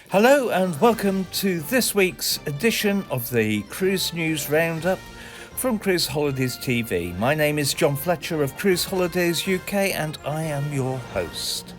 Hello and welcome to this week's edition of the Cruise News Roundup from Cruise Holidays TV. My name is John Fletcher of Cruise Holidays UK and I am your host.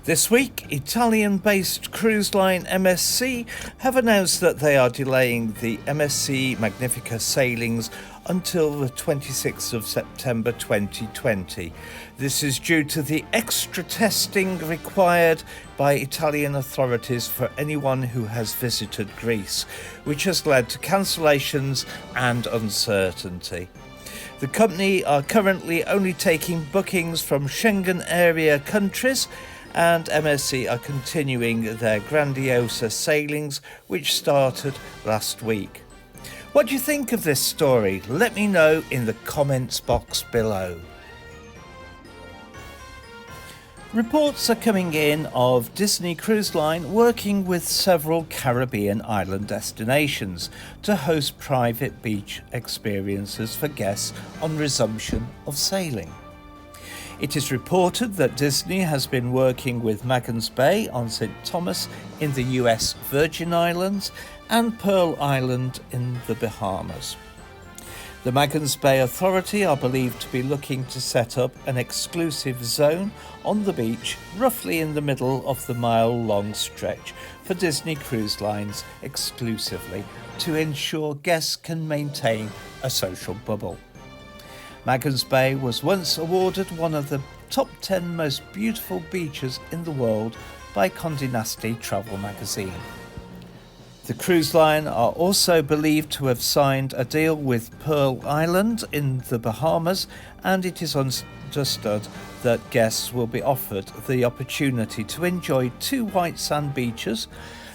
This week, Italian-based cruise line MSC have announced that they are delaying the MSC Magnifica sailings until the 26th of September 2020. This is due to the extra testing required by Italian authorities for anyone who has visited Greece, which has led to cancellations and uncertainty. The company are currently only taking bookings from Schengen area countries, and MSC are continuing their Grandiosa sailings, which started last week. What do you think of this story? Let me know in the comments box below. Reports are coming in of Disney Cruise Line working with several Caribbean island destinations to host private beach experiences for guests on resumption of sailing. It is reported that Disney has been working with Magens Bay on St. Thomas in the US Virgin Islands and Pearl Island in the Bahamas. The Magens Bay Authority are believed to be looking to set up an exclusive zone on the beach roughly in the middle of the mile-long stretch for Disney Cruise Lines exclusively to ensure guests can maintain a social bubble. Magens Bay was once awarded one of the top 10 most beautiful beaches in the world by Condé Nast Travel magazine. The cruise line are also believed to have signed a deal with Pearl Island in the Bahamas, and it is understood that guests will be offered the opportunity to enjoy 2 white sand beaches,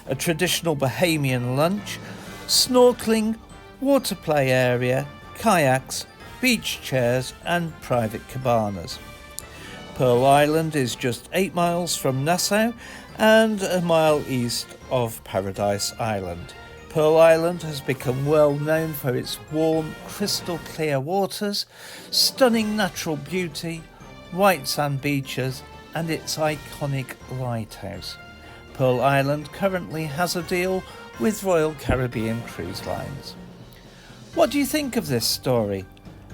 a traditional Bahamian lunch, snorkeling, water play area, kayaks, beach chairs and private cabanas. Pearl Island is just 8 miles from Nassau and a mile east of Paradise Island. Pearl Island has become well known for its warm, crystal clear waters, stunning natural beauty, white sand beaches and its iconic lighthouse. Pearl Island currently has a deal with Royal Caribbean Cruise Lines. What do you think of this story?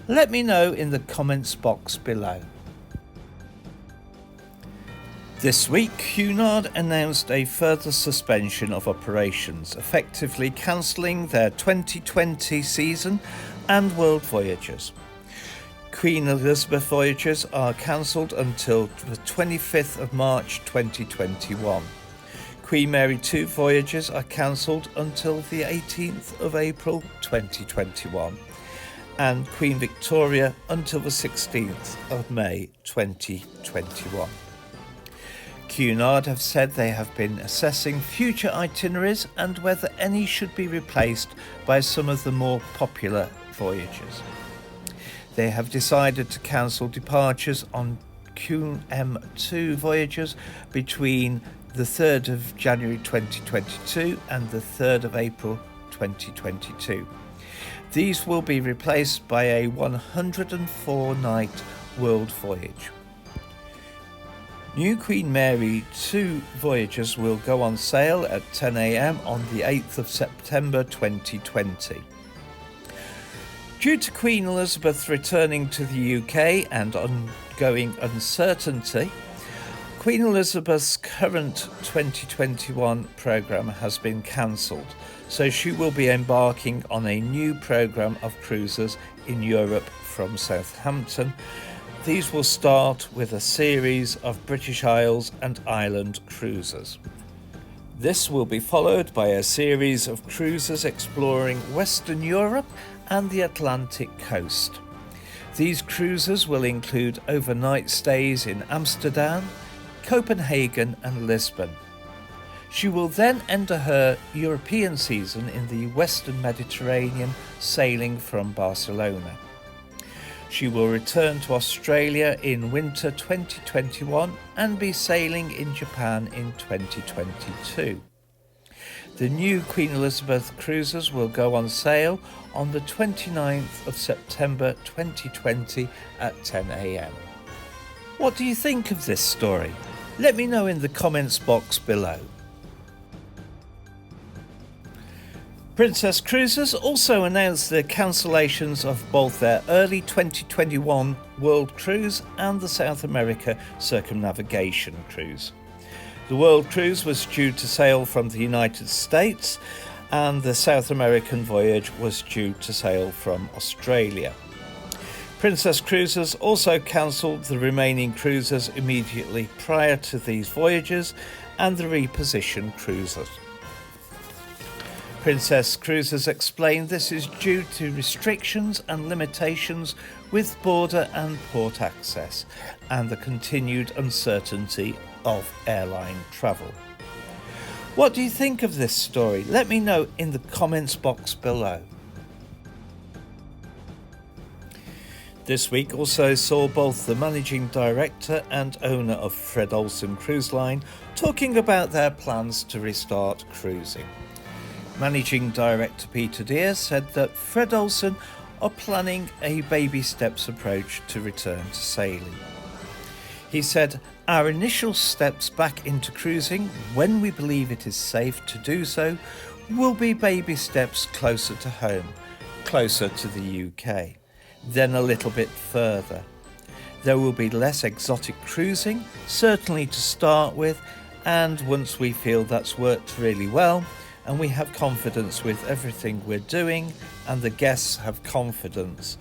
Let me know in the comments box below. This week, Cunard announced a further suspension of operations, effectively cancelling their 2020 season and world voyages. Queen Elizabeth voyages are cancelled until the 25th of March 2021. Queen Mary II voyages are cancelled until the 18th of April 2021. And Queen Victoria until the 16th of May 2021. Cunard have said they have been assessing future itineraries and whether any should be replaced by some of the more popular voyages. They have decided to cancel departures on QM2 voyages between the 3rd of January 2022 and the 3rd of April 2022. These will be replaced by a 104-night world voyage. New Queen Mary II voyages will go on sale at 10 a.m. on the 8th of September 2020. Due to Queen Elizabeth returning to the UK and ongoing uncertainty, Queen Elizabeth's current 2021 programme has been cancelled, so she will be embarking on a new programme of cruises in Europe from Southampton. These will start with a series of British Isles and Island cruises. This will be followed by a series of cruises exploring Western Europe and the Atlantic coast. These cruises will include overnight stays in Amsterdam, Copenhagen and Lisbon. She will then enter her European season in the Western Mediterranean, sailing from Barcelona. She will return to Australia in winter 2021 and be sailing in Japan in 2022. The new Queen Elizabeth cruises will go on sale on the 29th of September 2020 at 10 a.m. What do you think of this story? Let me know in the comments box below. Princess Cruises also announced the cancellations of both their early 2021 World Cruise and the South America Circumnavigation Cruise. The World Cruise was due to sail from the United States, and the South American voyage was due to sail from Australia. Princess Cruises also cancelled the remaining cruises immediately prior to these voyages and the repositioned cruises. Princess Cruises explained this is due to restrictions and limitations with border and port access and the continued uncertainty of airline travel. What do you think of this story? Let me know in the comments box below. This week also saw both the managing director and owner of Fred Olsen Cruise Line talking about their plans to restart cruising. Managing Director Peter Deer said that Fred Olsen are planning a baby steps approach to return to sailing. He said, "Our initial steps back into cruising, when we believe it is safe to do so, will be baby steps closer to home, closer to the UK, then a little bit further. There will be less exotic cruising, certainly to start with, and once we feel that's worked really well, and we have confidence with everything we're doing, and the guests have confidence,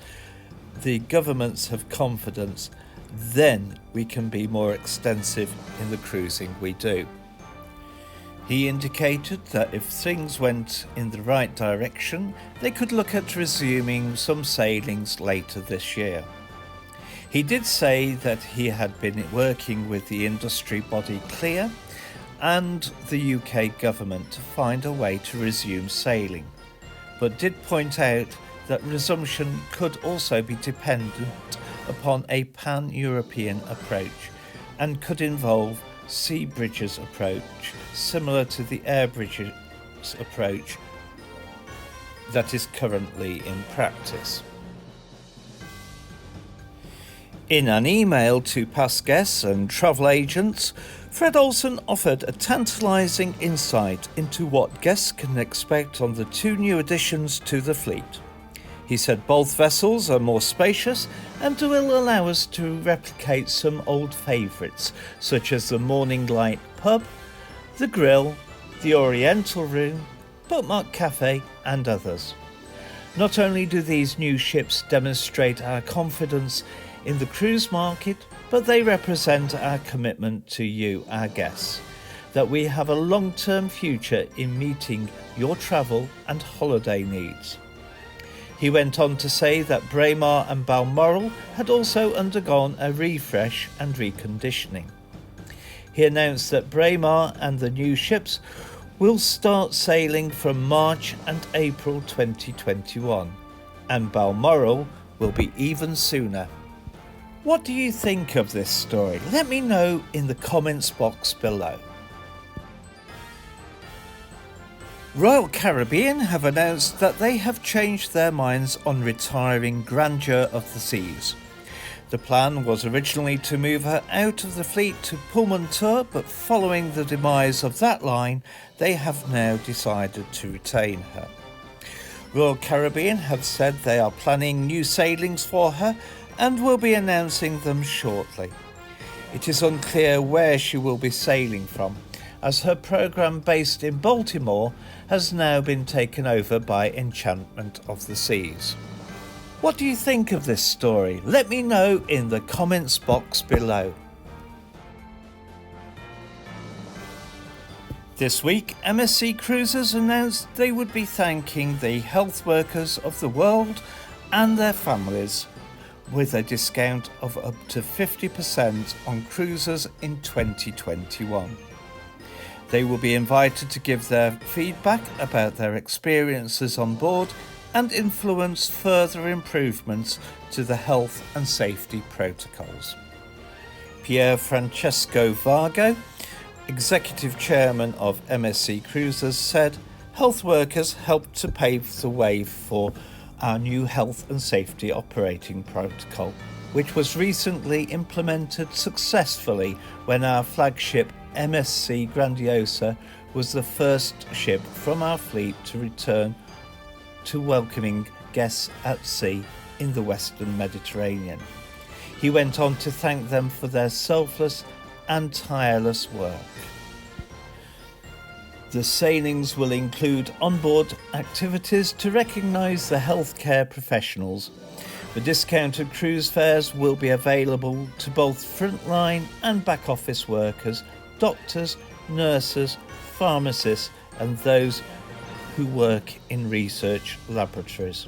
the governments have confidence, then we can be more extensive in the cruising we do." He indicated that if things went in the right direction, they could look at resuming some sailings later this year. He did say that he had been working with the industry body CLIA and the UK government to find a way to resume sailing, but did point out that resumption could also be dependent upon a pan-European approach and could involve Sea Bridges approach, similar to the Air Bridges approach that is currently in practice. In an email to past guests and travel agents, Fred Olsen offered a tantalising insight into what guests can expect on the two new additions to the fleet. He said both vessels are more spacious and will allow us to replicate some old favourites, such as the Morning Light Pub, the Grill, the Oriental Room, Bookmark Cafe and others. Not only do these new ships demonstrate our confidence in the cruise market, but they represent our commitment to you, our guests, that we have a long-term future in meeting your travel and holiday needs. He went on to say that Braemar and Balmoral had also undergone a refresh and reconditioning. He announced that Braemar and the new ships will start sailing from March and April 2021, and Balmoral will be even sooner. What do you think of this story? Let me know in the comments box below. Royal Caribbean have announced that they have changed their minds on retiring Grandeur of the Seas. The plan was originally to move her out of the fleet to Pullmantur, but following the demise of that line, they have now decided to retain her. Royal Caribbean have said they are planning new sailings for her and will be announcing them shortly. It is unclear where she will be sailing from, as her programme based in Baltimore has now been taken over by Enchantment of the Seas. What do you think of this story? Let me know in the comments box below. This week, MSC Cruises announced they would be thanking the health workers of the world and their families with a discount of up to 50% on cruises in 2021. They will be invited to give their feedback about their experiences on board and influence further improvements to the health and safety protocols. Pier Francesco Vargo, Executive Chairman of MSC Cruises, said health workers helped to pave the way for our new health and safety operating protocol which was recently implemented successfully when our flagship MSC Grandiosa was the first ship from our fleet to return to welcoming guests at sea in the Western Mediterranean. He went on to thank them for their selfless and tireless work. The sailings will include onboard activities to recognise the healthcare professionals. The discounted cruise fares will be available to both frontline and back office workers, doctors, nurses, pharmacists and those who work in research laboratories.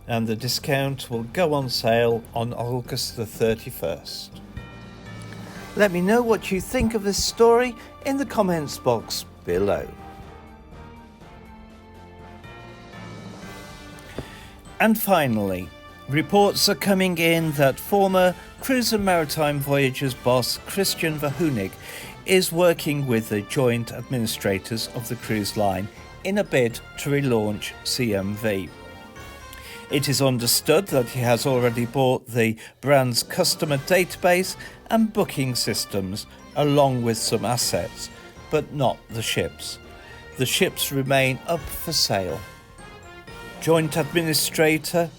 And the discount will go on sale on August the 31st. Let me know what you think of this story in the comments box below. And finally, reports are coming in that former Cruise and Maritime Voyages boss Christian Verheunig is working with the joint administrators of the cruise line in a bid to relaunch CMV. It is understood that he has already bought the brand's customer database and booking systems along with some assets, but not the ships. The ships remain up for sale. Joint Administrator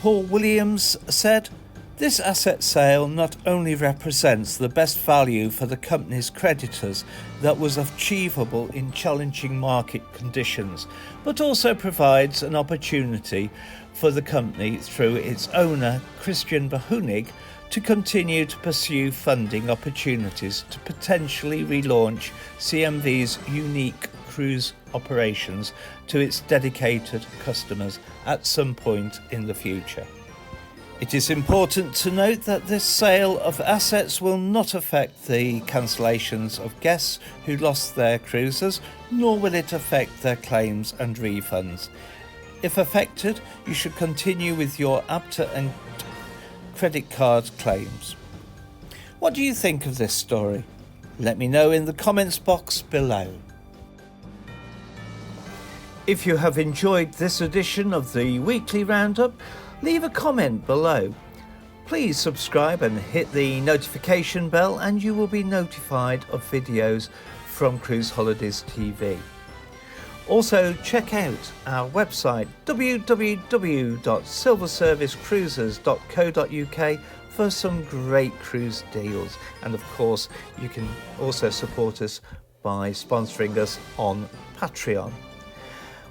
Paul Williams said, "This asset sale not only represents the best value for the company's creditors that was achievable in challenging market conditions, but also provides an opportunity for the company through its owner Christian Verheunig to continue to pursue funding opportunities to potentially relaunch CMV's unique cruise operations to its dedicated customers at some point in the future." It is important to note that this sale of assets will not affect the cancellations of guests who lost their cruises, nor will it affect their claims and refunds. If affected, you should continue with your ABTA and credit card claims. What do you think of this story? Let me know in the comments box below. If you have enjoyed this edition of the Weekly Roundup, leave a comment below. Please subscribe and hit the notification bell and you will be notified of videos from Cruise Holidays TV. Also check out our website www.silverservicecruises.co.uk for some great cruise deals, and of course you can also support us by sponsoring us on Patreon.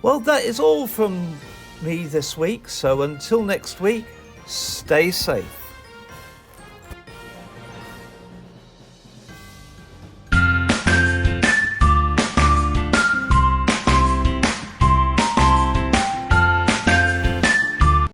Well, that is all from me this week, so until next week, stay safe.